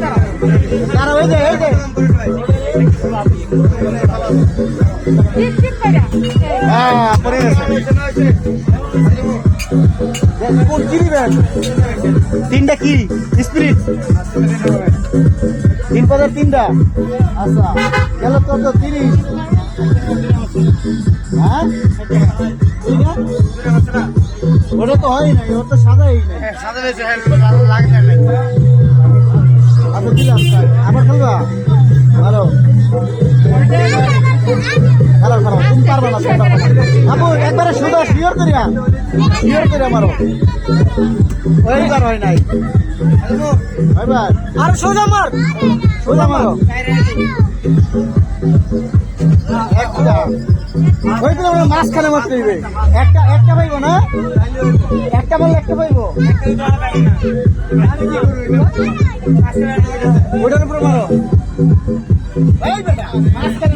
দাঁড়া ওই যে হ্যাঁ পরে কোন কি দিবেন? তিনটা কি স্পিরিট 3 তিনটা। আচ্ছা গেল কত 30? হ্যাঁ ওটা তো হয় নাই, ওটা তো সাদাই নাই। আচ্ছা দিলাম আবার খেলবা ভালো। খারাপ খারাপ তুমি পারবা না আপু একবারে সোজা শিওর করিয়া মারো। ওইবার হয় নাই এবার আর সোজা মারো ওই তো আমরা মাঝখানে মারতে দিবে। একটা পাইব না, একটা বললে একটা পাইব। ওটার উপরে মারো এই বেটা মাঝখানে